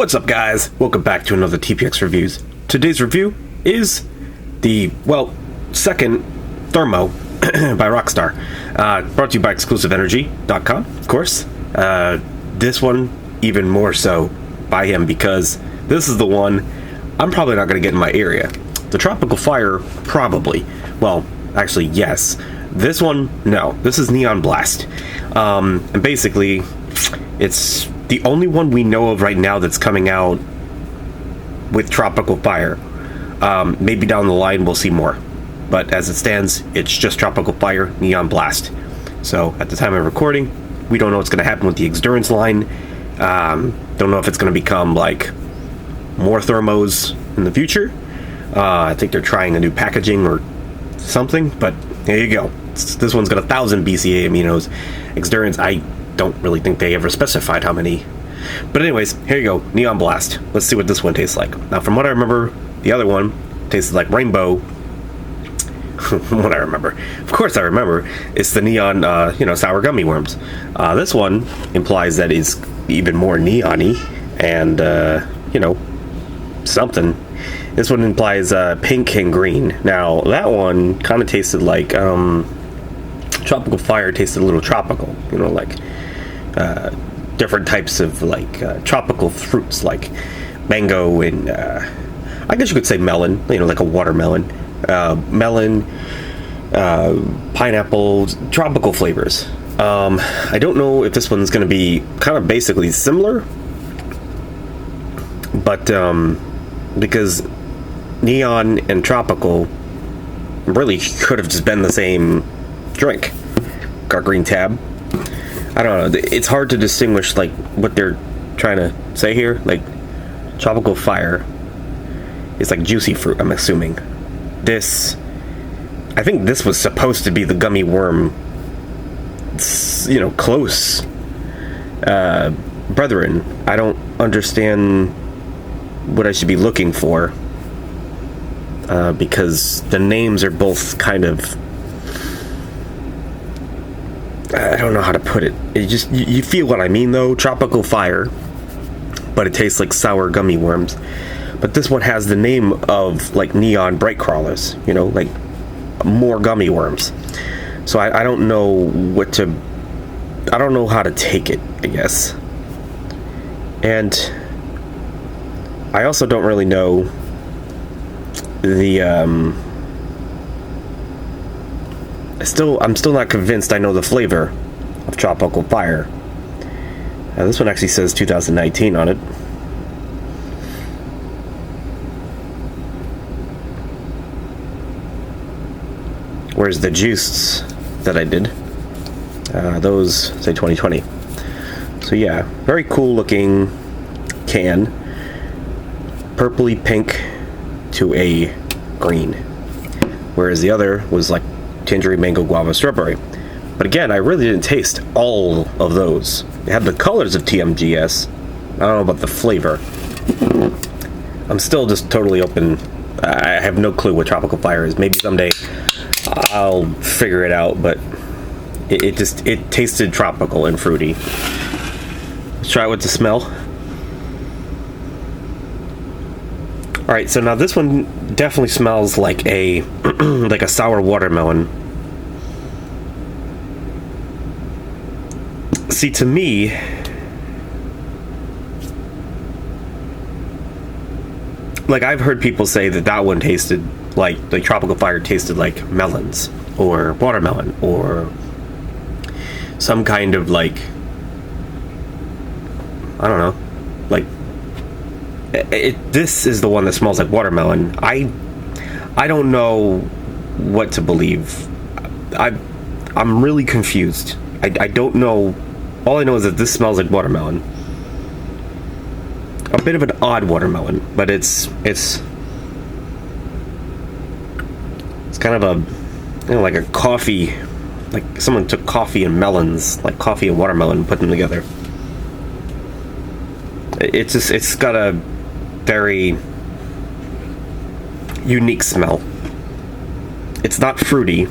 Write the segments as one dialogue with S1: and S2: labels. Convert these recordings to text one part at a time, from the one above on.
S1: What's up, guys? Welcome back to another TPX Reviews. Today's review is the, second Thermo by Rockstar. Brought to you by ExclusiveEnergy.com, of course. This one, even more so by him, because this is the one I'm probably not going to get in my area. The Tropical Fire, probably. Well, actually, yes. This one, no. This is Neon Blast. And basically, it's the only one we know of right now that's coming out with Tropical Fire. Maybe down the line we'll see more. But as it stands, it's just Tropical Fire, Neon Blast. So, at the time of recording, we don't know what's going to happen with the Endurance line. Don't know if it's going to become, like, more Thermos in the future. I think they're trying a new packaging or something, but there you go. This one's got 1,000 BCA aminos. Endurance, I don't really think they ever specified how many. But anyways, here you go, Neon Blast. Let's see what this one tastes like. Now, from what I remember, the other one tasted like Rainbow. What I remember. Of course I remember. It's the neon, sour gummy worms. This one implies that it's even more neon-y and, something. This one implies pink and green. Now, that one kind of tasted like Tropical Fire tasted a little tropical. Like different types of like tropical fruits like mango and I guess you could say melon. Like a watermelon, melon, pineapple, tropical flavors. I don't know if this one's going to be kind of basically similar, but because neon and tropical really could have just been the same drink. Got green tab. I don't know. It's hard to distinguish like what they're trying to say here. Like Tropical Fire is like juicy fruit, I'm assuming. I think this was supposed to be the gummy worm, close brethren. I don't understand what I should be looking for, because the names are both kind of, I don't know how to put it. It just, you feel what I mean though. Tropical Fire, but it tastes like sour gummy worms. But this one has the name of like neon bright crawlers, like more gummy worms. So I don't know I don't know how to take it, I guess. And I also don't really know I'm still not convinced I know the flavor of Tropical Fire. This one actually says 2019 on it. Whereas the juice that I did, those say 2020. So yeah, very cool looking can. Purpley pink to a green. Whereas the other was like tangerine, mango, guava, strawberry. But again, I really didn't taste all of those. They had the colors of TMGS. I don't know about the flavor. I'm still just totally open. I have no clue what Tropical Fire is. Maybe someday I'll figure it out, but it tasted tropical and fruity. Let's try it with the smell. Alright, so now this one definitely smells like a like a sour watermelon. See, to me, like I've heard people say that one tasted like the Tropical Fire tasted like melons or watermelon or some kind of like, I don't know, like this is the one that smells like watermelon. I don't know what to believe. I'm really confused. I don't know. All I know is that this smells like watermelon. A bit of an odd watermelon, but it's kind of a, like a coffee, like someone took coffee and melons, like coffee and watermelon, and put them together. It's got a very unique smell. It's not fruity.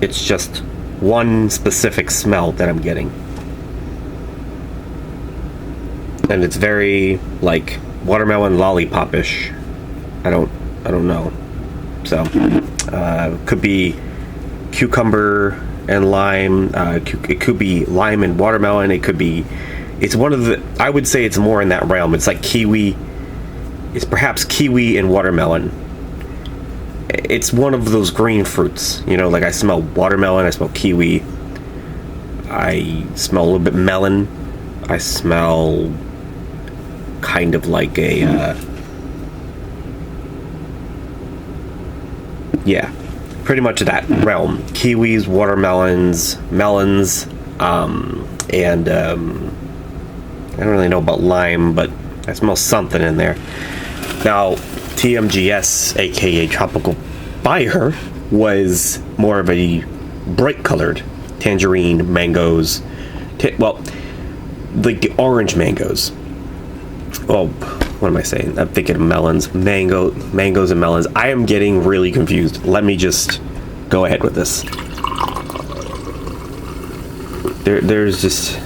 S1: It's just one specific smell that I'm getting. and it's very like watermelon lollipop-ish. I don't know. So could be cucumber and lime. It could be lime and watermelon. It could be. It's one of the. I would say it's more in that realm. It's like kiwi. It's perhaps kiwi and watermelon. It's one of those green fruits. You know, like I smell watermelon. I smell kiwi. I smell a little bit melon. I smell kind of like a. Yeah, pretty much that realm. Kiwis, watermelons, melons, and I don't really know about lime, but I smell something in there. Now, TMGS, aka Tropical Fire, was more of a bright colored tangerine, mangoes, well, like the orange mangoes. Oh, what am I saying? I'm thinking of melons, mangoes and melons. I am getting really confused. Let me just go ahead with this. There's just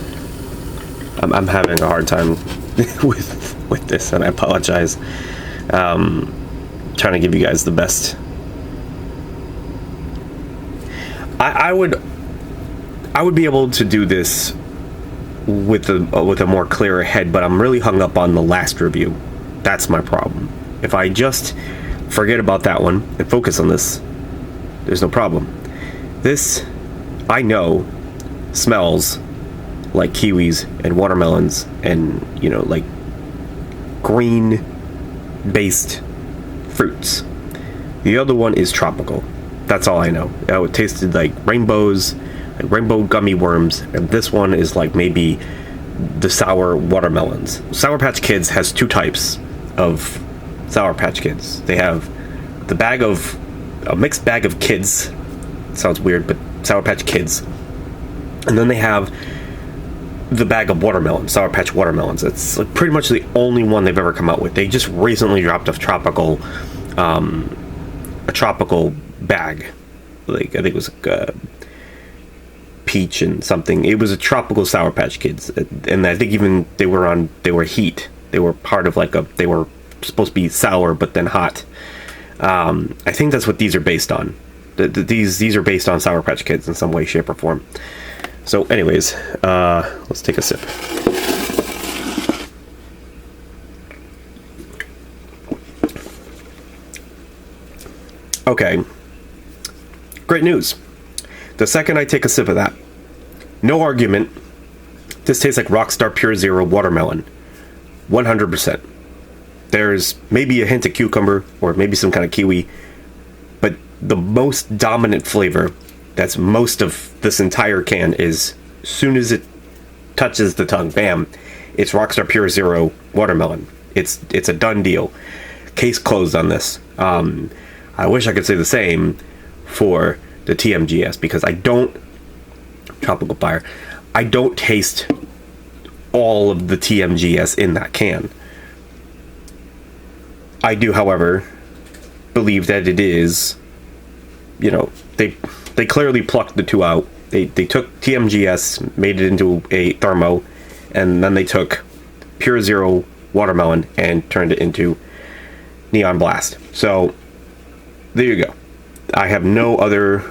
S1: I'm having a hard time with this, and I apologize. Trying to give you guys the best. I would be able to do this with a more clearer head, but I'm really hung up on the last review. That's my problem. If I just forget about that one and focus on this, there's no problem. This, I know, smells like kiwis and watermelons and, you know, like green based fruits. The other one is tropical. That's all I know. It tasted like rainbows, like rainbow gummy worms, and this one is like maybe the sour watermelons. Sour Patch Kids has two types of Sour Patch Kids. They have a mixed bag of kids. Sounds weird, but Sour Patch Kids. And then they have the bag of watermelons, Sour Patch watermelons. It's like pretty much the only one they've ever come out with. They just recently dropped a tropical bag. Like I think it was like peach and something. It was a tropical Sour Patch Kids, and I think even they were heat. They were part of like they were supposed to be sour but then hot. I think that's what these are based on. These are based on Sour Patch Kids in some way, shape, or form. So, anyways, let's take a sip. Okay. Great news. The second I take a sip of that, no argument, this tastes like Rockstar Pure Zero watermelon. 100%. There's maybe a hint of cucumber or maybe some kind of kiwi, but the most dominant flavor that's most of this entire can is, as soon as it touches the tongue, bam, it's Rockstar Pure Zero watermelon. It's a done deal. Case closed on this. I wish I could say the same for the TMGS, because Tropical Fire, I don't taste all of the TMGS in that can. I do, however, believe that it is, you know, they clearly plucked the two out. They took TMGS, made it into a Thermo, and then they took Pure Zero watermelon and turned it into Neon Blast. So there you go. I have no other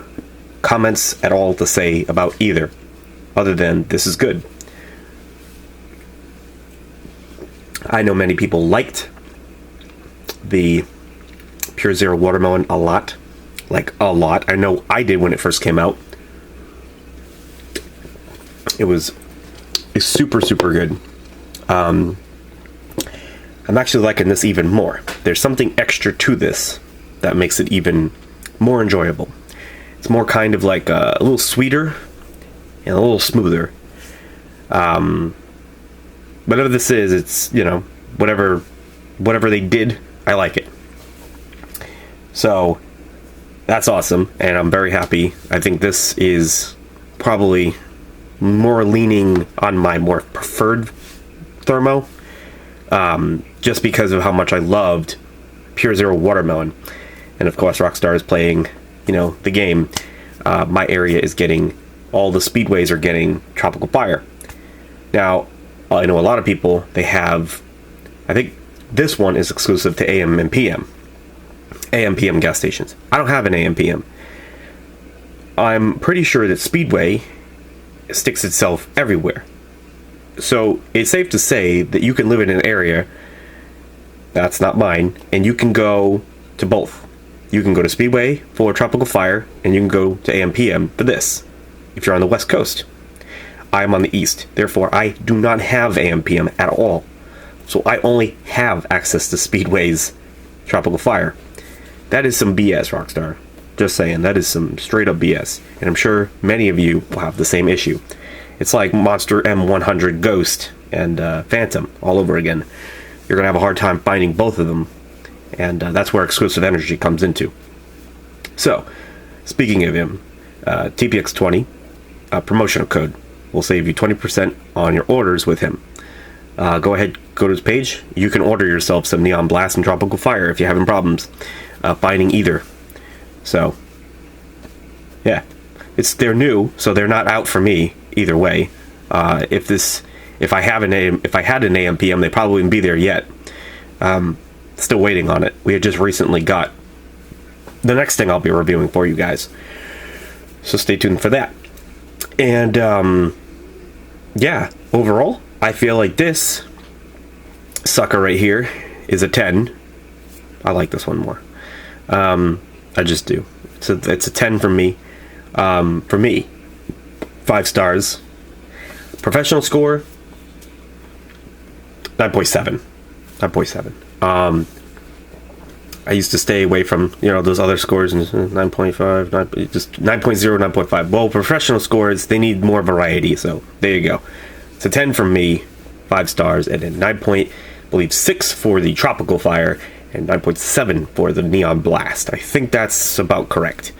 S1: comments at all to say about either, other than this is good. I know many people liked the Pure Zero watermelon a lot. Like, a lot. I know I did when it first came out. It's super, super good. I'm actually liking this even more. There's something extra to this that makes it even more enjoyable. It's more kind of like a little sweeter and a little smoother. Whatever this is, it's, you know, whatever they did, I like it. So that's awesome, and I'm very happy. I think this is probably more leaning on my more preferred Thermo, just because of how much I loved Pure Zero watermelon. And of course, Rockstar is playing, you know, the game. My area is getting, all the speedways are getting Tropical Fire. Now, I know a lot of people, they have, I think this one is exclusive to AM and PM. AM PM gas stations. I don't have an AM PM. I'm pretty sure that Speedway sticks itself everywhere. So it's safe to say that you can live in an area that's not mine, and you can go to both. You can go to Speedway for Tropical Fire, and you can go to AM PM for this, if you're on the West Coast. I'm on the East, therefore I do not have AM PM at all. So I only have access to Speedway's Tropical Fire. That is some BS, Rockstar. Just saying, that is some straight up BS. And I'm sure many of you will have the same issue. It's like Monster M100 Ghost and Phantom all over again. You're going to have a hard time finding both of them. And that's where exclusive energy comes into. So, speaking of him, TPX 20, promotional code will save you 20% on your orders with him. Go ahead, go to his page. You can order yourself some Neon Blast and Tropical Fire if you're having problems finding either. So, yeah, they're new, so they're not out for me either way. If I had an AM PM, they probably wouldn't be there yet. Still waiting on it. We had just recently got the next thing I'll be reviewing for you guys. So stay tuned for that. And yeah, overall, I feel like this sucker right here is a 10. I like this one more. I just do. It's a 10 from me. For me, 5 stars. Professional score, 9.7. 9.7. I used to stay away from, those other scores, and 9.5, just 9.0, 9.5. Well, professional scores, they need more variety, so there you go. It's a 10 from me, 5 stars, and then 9.6 for the Tropical Fire, and 9.7 for the Neon Blast. I think that's about correct.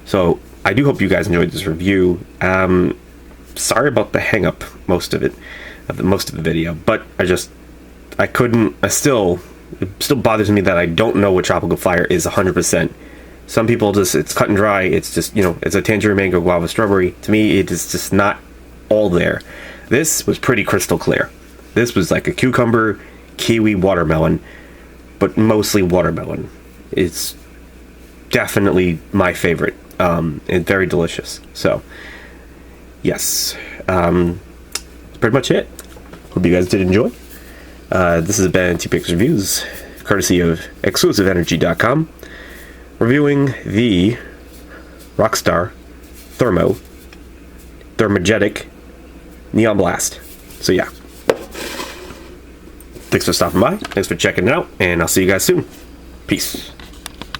S1: So, I do hope you guys enjoyed this review. Sorry about the hang-up, most of the video, but it still bothers me that I don't know what Tropical Fire is 100%. Some people it's cut and dry, it's just, it's a tangerine, mango, guava, strawberry. To me, it is just not all there. This was pretty crystal clear. This was like a cucumber, kiwi, watermelon, but mostly watermelon. It's definitely my favorite, and very delicious. So, yes, that's pretty much it. Hope you guys did enjoy. This has been TPX Reviews, courtesy of exclusiveenergy.com, reviewing the Rockstar Thermo Thermogenic Neon Blast. So yeah, thanks for stopping by, thanks for checking it out, and I'll see you guys soon. Peace.